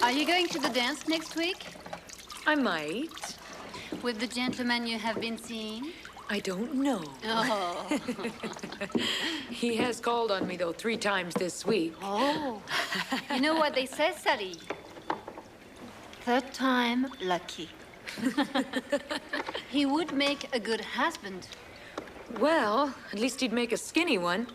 Are you going to the dance next week? I might. With the gentleman you have been seeing? I don't know. Oh. He has called on me, though, 3 times this week. Oh. You know what they say, Sally? 3rd time lucky. He would make a good husband. Well, at least he'd make a skinny one.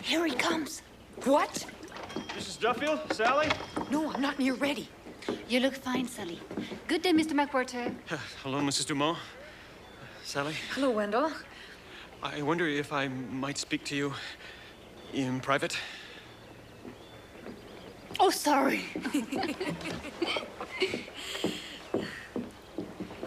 Here he comes. What? Mrs. Duffield? Sally? No, I'm not near ready. You look fine, Sally. Good day, Mr. McWhirter. Hello, Mrs. Dumont. Sally? Hello, Wendell. I wonder if I might speak to you in private? Oh, sorry.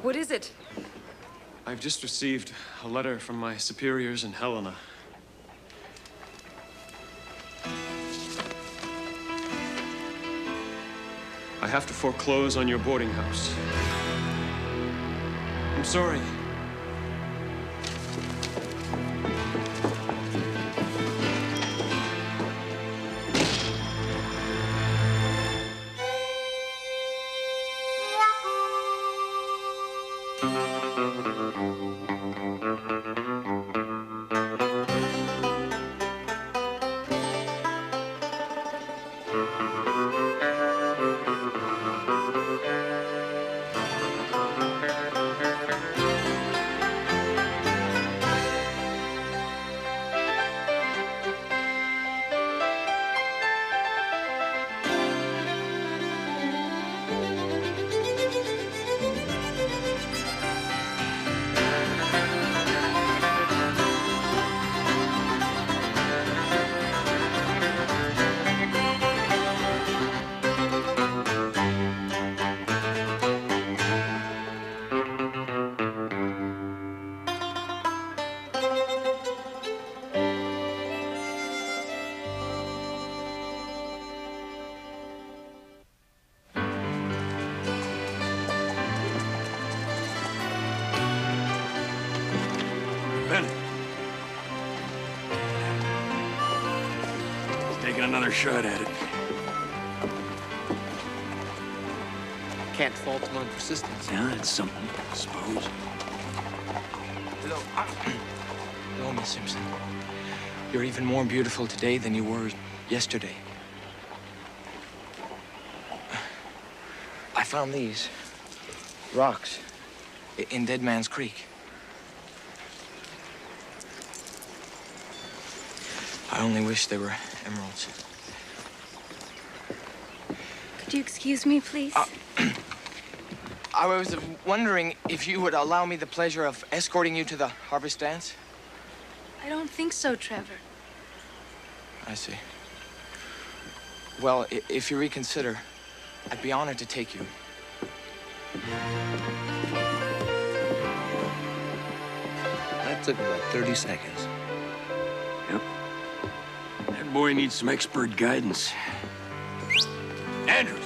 What is it? I've just received a letter from my superiors in Helena. I have to foreclose on your boarding house. I'm sorry. Brennan. Taking another shot at it. Can't fault him on persistence. Yeah, it's something, I suppose. Hello, Miss Simpson. You're even more beautiful today than you were yesterday. I found these rocks in Dead Man's Creek. I only wish they were emeralds. Could you excuse me, please? I was wondering if you would allow me the pleasure of escorting you to the harvest dance? I don't think so, Trevor. I see. Well, if you reconsider, I'd be honored to take you. That took about 30 seconds. Yep. That boy needs some expert guidance. Andrews,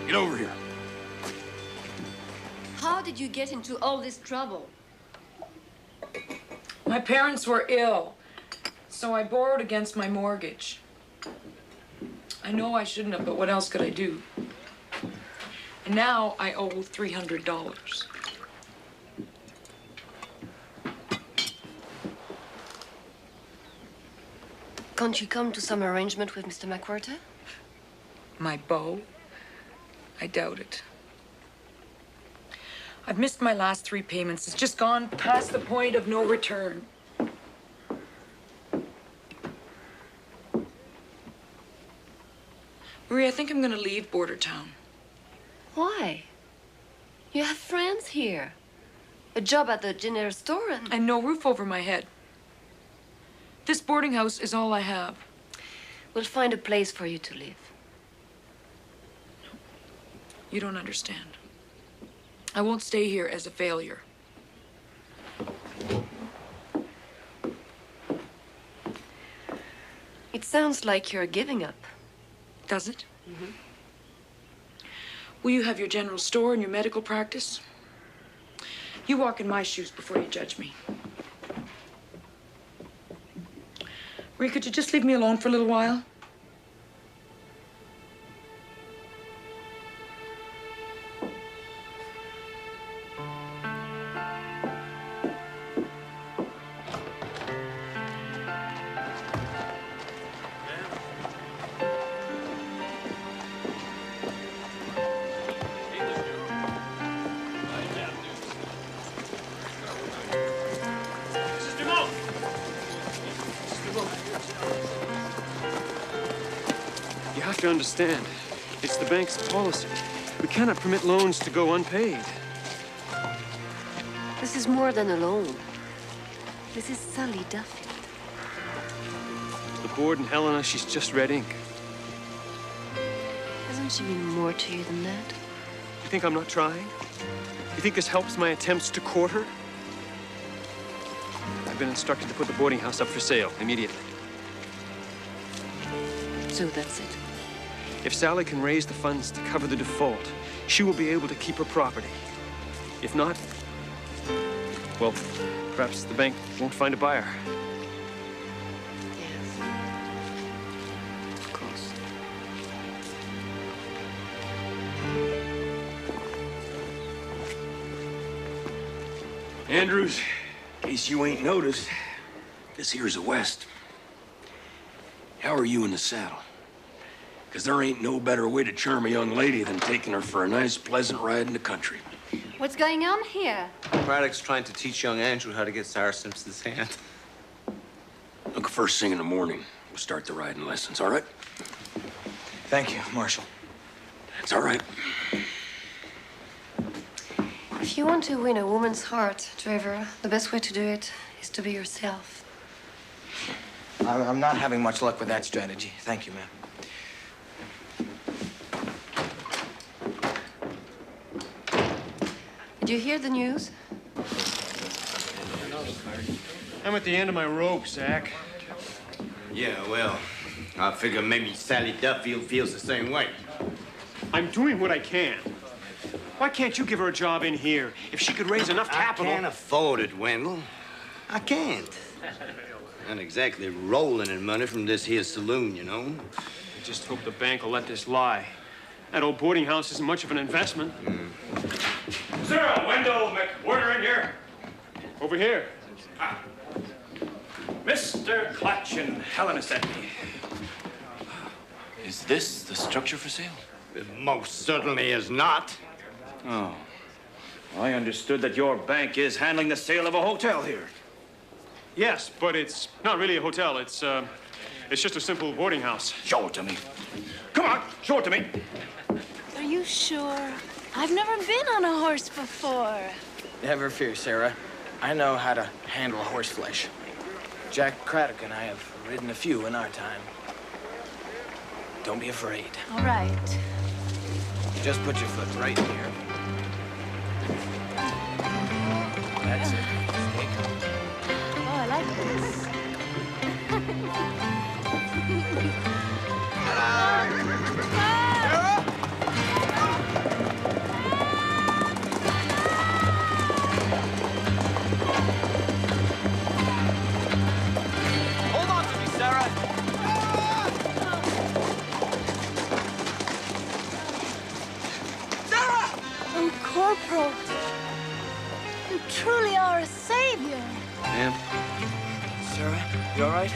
get over here. How did you get into all this trouble? My parents were ill, so I borrowed against my mortgage. I know I shouldn't have, but what else could I do? And now I owe $300. Can't you come to some arrangement with Mr. McWhirter? My beau? I doubt it. I've missed my last 3 payments. It's just gone past the point of no return. Marie, I think I'm gonna leave Bordertown. Why? You have friends here. A job at the general store And no roof over my head. This boarding house is all I have. We'll find a place for you to live. You don't understand. I won't stay here as a failure. It sounds like you're giving up. Does it? Mm-hmm. Will you have your general store and your medical practice? You walk in my shoes before you judge me. Marie, could you just leave me alone for a little while? have to understand. It's the bank's policy. We cannot permit loans to go unpaid. This is more than a loan. This is Sally Duffield. The board and Helena, she's just red ink. Hasn't she been more to you than that? You think I'm not trying? You think this helps my attempts to court her? I've been instructed to put the boarding house up for sale immediately. So that's it. If Sally can raise the funds to cover the default, she will be able to keep her property. If not, well, perhaps the bank won't find a buyer. Yes. Of course. Andrews, in case you ain't noticed, this here's the West. How are you in the saddle? Because there ain't no better way to charm a young lady than taking her for a nice, pleasant ride in the country. What's going on here? Braddock's trying to teach young Andrew how to get Sarah Simpson's hand. Look, first thing in the morning, we'll start the riding lessons, all right? Thank you, Marshal. That's all right. If you want to win a woman's heart, Trevor, the best way to do it is to be yourself. I'm not having much luck with that strategy. Thank you, ma'am. Did you hear the news? I'm at the end of my rope, Zach. Yeah, well, I figure maybe Sally Duffield feels the same way. I'm doing what I can. Why can't you give her a job in here? If she could raise enough capital... I can't afford it, Wendell. I can't. Not exactly rolling in money from this here saloon, you know. I just hope the bank will let this lie. That old boarding house isn't much of an investment. Is there a Wendell McWhorter in here? Over here. Mr. Clutch and Helena sent me. Is this the structure for sale? It most certainly is not. Oh. I understood that your bank is handling the sale of a hotel here. Yes, but it's not really a hotel. It's just a simple boarding house. Show it to me. Come on, show it to me. Are you sure? I've never been on a horse before. Never fear, Sarah. I know how to handle horse flesh. Jack Craddock and I have ridden a few in our time. Don't be afraid. All right. Just put your foot right here. That's it. Stay calm. Oh, I like this. Hold on to me, Sarah. Oh, Corporal. You truly are a savior. Ma'am? Sarah, you all right?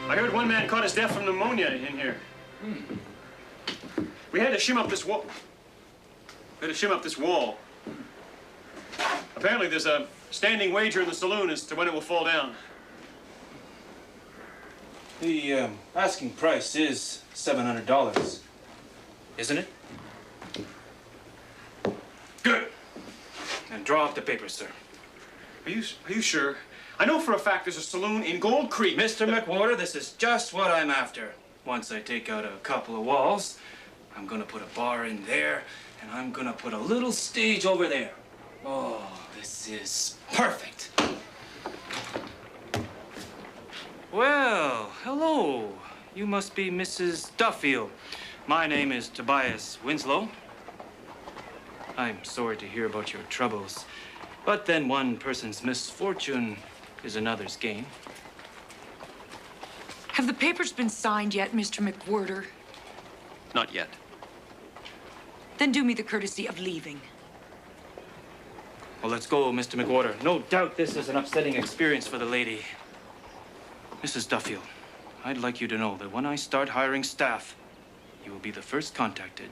I heard one man caught his death from pneumonia in here. We had to shim up this wall. Apparently, there's a standing wager in the saloon as to when it will fall down. The asking price is $700, isn't it? Good. And draw up the papers, sir. Are you sure? I know for a fact there's a saloon in Gold Creek. Mr. McWhorter, this is just what I'm after. Once I take out a couple of walls, I'm gonna put a bar in there, and I'm gonna put a little stage over there. Oh, this is perfect. Well, hello. You must be Mrs. Duffield. My name is Tobias Winslow. I'm sorry to hear about your troubles, but then one person's misfortune is another's gain. Have the papers been signed yet, Mr. McWhorter? Not yet. Then do me the courtesy of leaving. Well, let's go, Mr. McWhorter. No doubt this is an upsetting experience for the lady. Mrs. Duffield, I'd like you to know that when I start hiring staff, you will be the first contacted.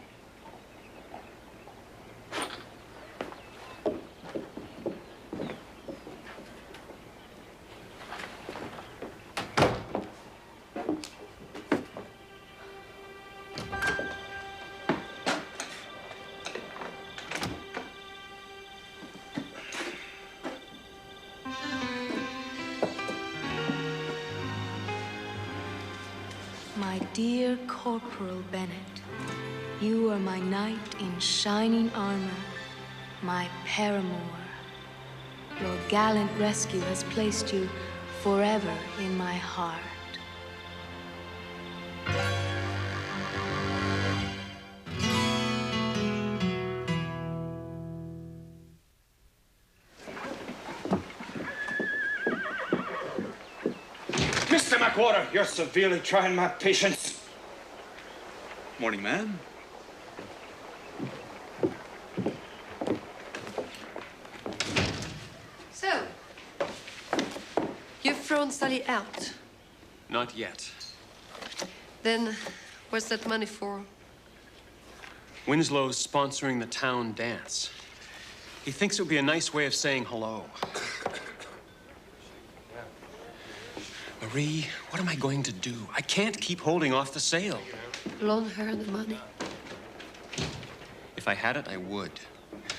dear Corporal Bennett, you are my knight in shining armor, my paramour. Your gallant rescue has placed you forever in my heart. Mr. McWhorter, you're severely trying my patience. Morning, man. So, you've thrown Sally out. Not yet. Then, what's that money for? Winslow's sponsoring the town dance. He thinks it would be a nice way of saying hello. Marie, what am I going to do? I can't keep holding off the sale. Loan her the money. If I had it, I would.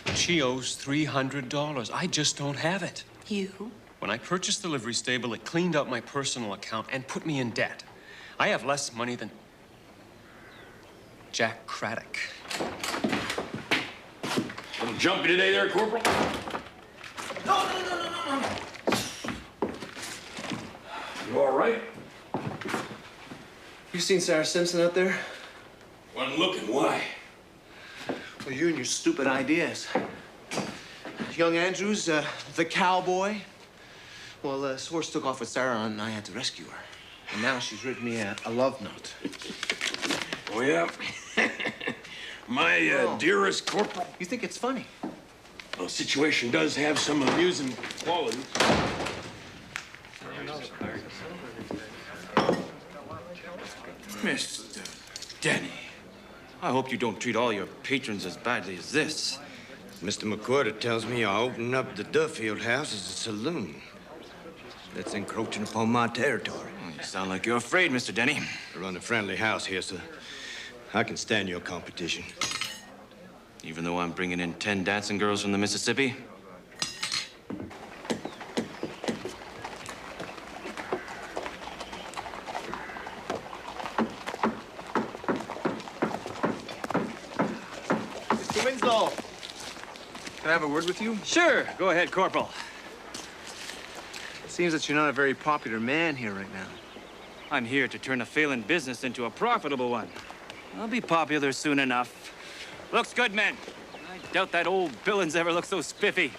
But she owes $300. I just don't have it. You? When I purchased the livery stable, it cleaned up my personal account and put me in debt. I have less money than Jack Craddock. Little jumpy today there, Corporal? No. You all right? You seen Sarah Simpson out there? Wasn't looking. Why? Well, you and your stupid ideas. Young Andrews, the cowboy. Well, Swartz took off with Sarah and I had to rescue her. And now she's written me a love note. Oh, yeah? My dearest Corporal. You think it's funny? Well, the situation does have some amusing qualities. Mr. Denny, I hope you don't treat all your patrons as badly as this. Mr. McWhorter tells me you're opening up the Duffield house as a saloon. That's encroaching upon my territory. Oh, you sound like you're afraid, Mr. Denny. I run a friendly house here, so I can stand your competition. Even though I'm bringing in 10 dancing girls from the Mississippi? Mr. Winslow, can I have a word with you? Sure. Go ahead, Corporal. It seems that you're not a very popular man here right now. I'm here to turn a failing business into a profitable one. I'll be popular soon enough. Looks good, men. I doubt that old Billings ever looked so spiffy.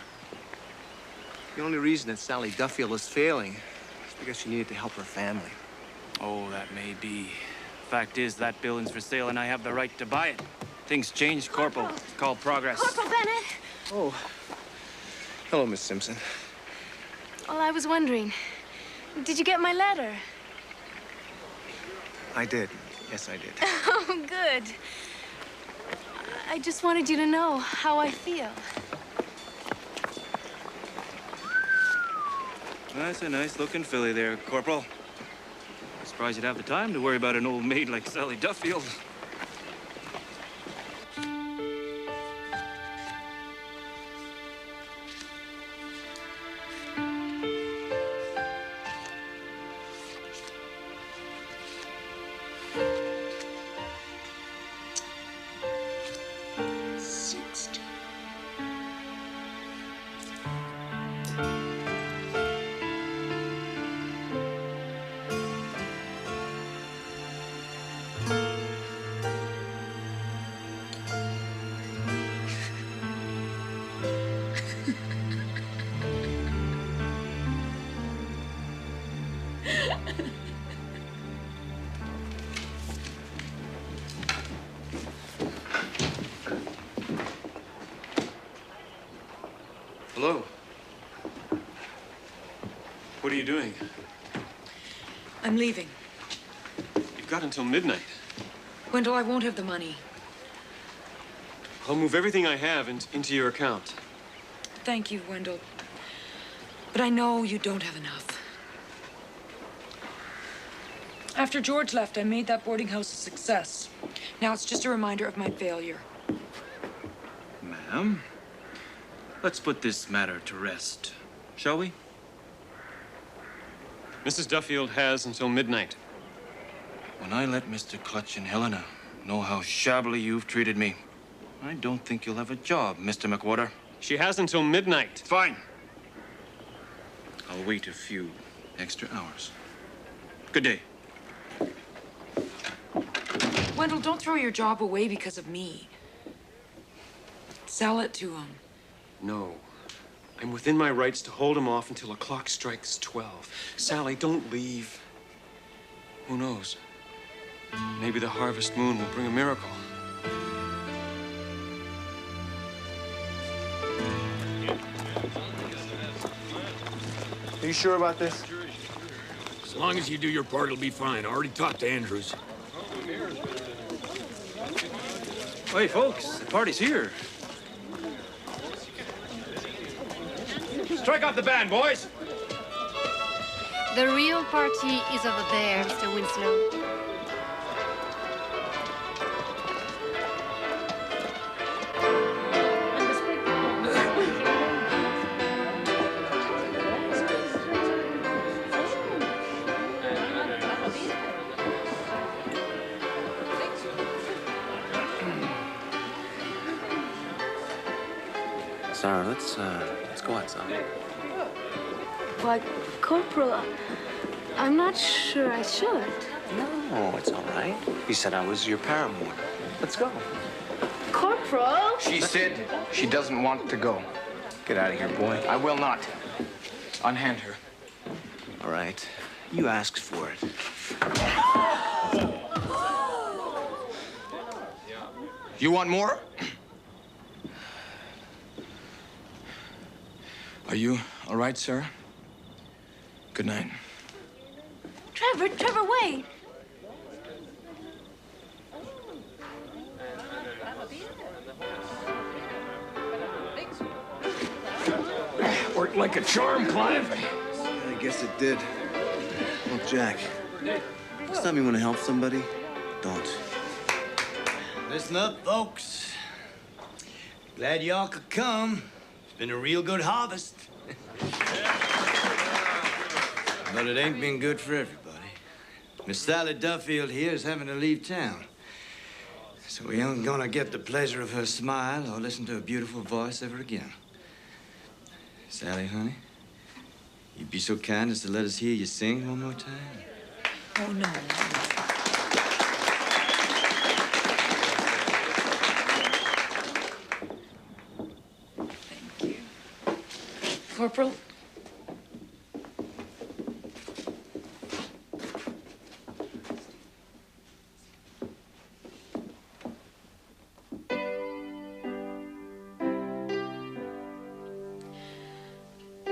The only reason that Sally Duffield is failing is because she needed to help her family. Oh, that may be. Fact is, that building's for sale, and I have the right to buy it. Things change, Corporal. It's called progress. Corporal Bennett! Oh. Hello, Miss Simpson. Well, I was wondering, did you get my letter? I did. Yes, I did. Oh, good. I just wanted you to know how I feel. That's a nice-looking filly there, Corporal. I'm surprised you'd have the time to worry about an old maid like Sally Duffield. Hello. What are you doing? I'm leaving. You've got until midnight. Wendell, I won't have the money. I'll move everything I have into your account. Thank you, Wendell. But I know you don't have enough. After George left, I made that boarding house a success. Now it's just a reminder of my failure. Ma'am, let's put this matter to rest, shall we? Mrs. Duffield has until midnight. When I let Mr. Clutch and Helena know how shabbily you've treated me, I don't think you'll have a job, Mr. McWhorter. She has until midnight. Fine. I'll wait a few extra hours. Good day. Wendell, don't throw your job away because of me. Sell it to him. No. I'm within my rights to hold him off until the clock strikes 12. Sally, don't leave. Who knows? Maybe the harvest moon will bring a miracle. Are you sure about this? As long as you do your part, it'll be fine. I already talked to Andrews. Hey, folks, the party's here. Strike out the band, boys. The real party is over there, Mr. Winslow. Sarah, let's go outside. Why, Corporal, I'm not sure I should. No, it's all right. You said I was your paramour. Let's go. Corporal? She said she doesn't want to go. Get out of here, boy. I will not. Unhand her. All right. You asked for it. You want more? Are you all right, sir? Good night. Trevor, wait. Worked like a charm, Clive. I guess it did. Well, Jack, next time you want to help somebody, don't. Listen up, folks. Glad y'all could come. It's been a real good harvest. But it ain't been good for everybody. Miss Sally Duffield here is having to leave town. So we ain't gonna get the pleasure of her smile or listen to her beautiful voice ever again. Sally, honey, you'd be so kind as to let us hear you sing one more time? Oh, no. Thank you. Corporal?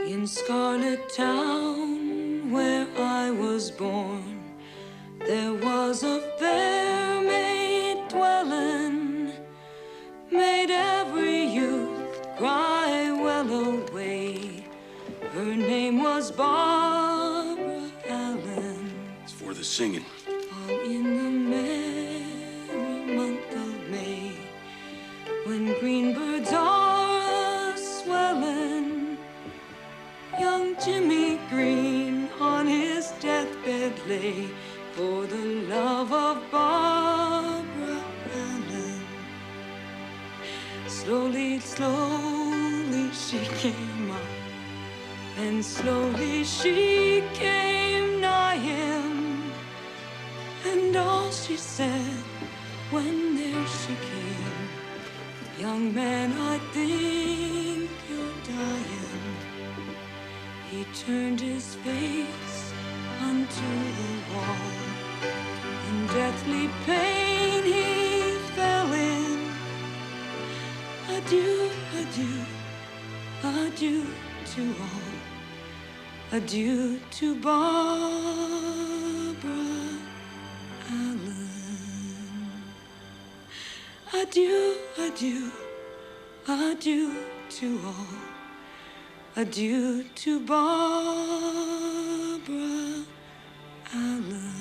In Scarlet Town, where I was born, there was a fair maid dwelling, made every youth cry well away. Her name was Barbara Allen. It's for the singing. All in the merry month of May, when green birds are a-swelling, young Jimmy Green on his deathbed lay for the love of Barbara Allen. Slowly, slowly she came up, and slowly she came nigh him. And all she said when there she came, young man, I think you're dying. He turned his face unto the wall. In deathly pain he fell in. Adieu, adieu, adieu to all. Adieu to Barbara Allen. Adieu, adieu, adieu to all. Adieu to Barbara Allen.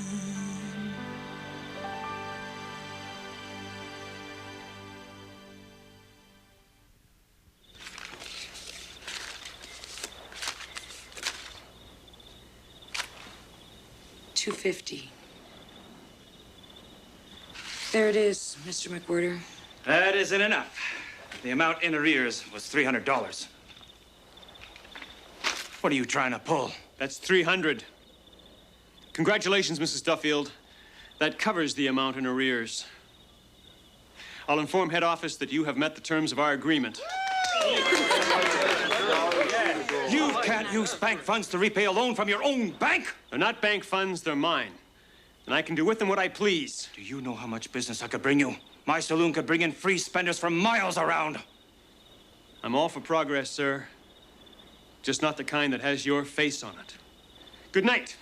$250. There it is, Mr. McWhirter. That isn't enough. The amount in arrears was $300. What are you trying to pull? That's $300. Congratulations, Mrs. Duffield. That covers the amount in arrears. I'll inform head office that you have met the terms of our agreement. You can't use bank funds to repay a loan from your own bank. They're not bank funds, they're mine. And I can do with them what I please. Do you know how much business I could bring you? My saloon could bring in free spenders from miles around. I'm all for progress, sir. Just not the kind that has your face on it. Good night.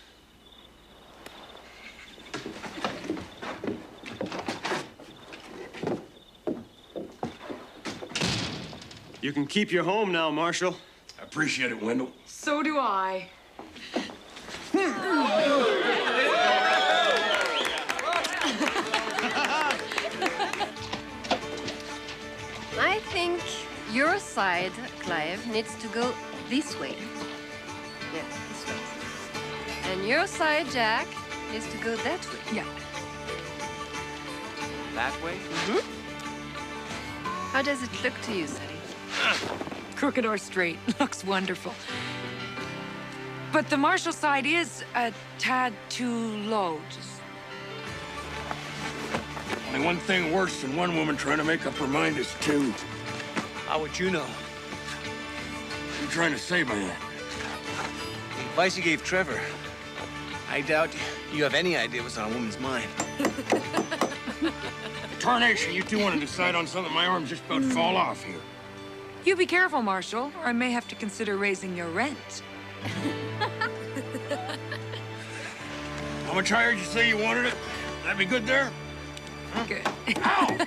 You can keep your home now, Marshal. I appreciate it, Wendell. So do I. I think your side, Clive, needs to go this way. Yeah, this way. And your side, Jack, needs to go that way. Yeah. That way? How does it look to you, Sally? Crooked or straight, looks wonderful. But the Marshal side is a tad too low. Only one thing worse than one woman trying to make up her mind is two. How would you know? What are you trying to say by that? The advice you gave Trevor. I doubt you have any idea what's on a woman's mind. Tarnation, you two want to decide on something, my arm's just about to fall off here. You be careful, Marshal, or I may have to consider raising your rent. How much higher did you say you wanted it? That'd be good there? Good. Ow!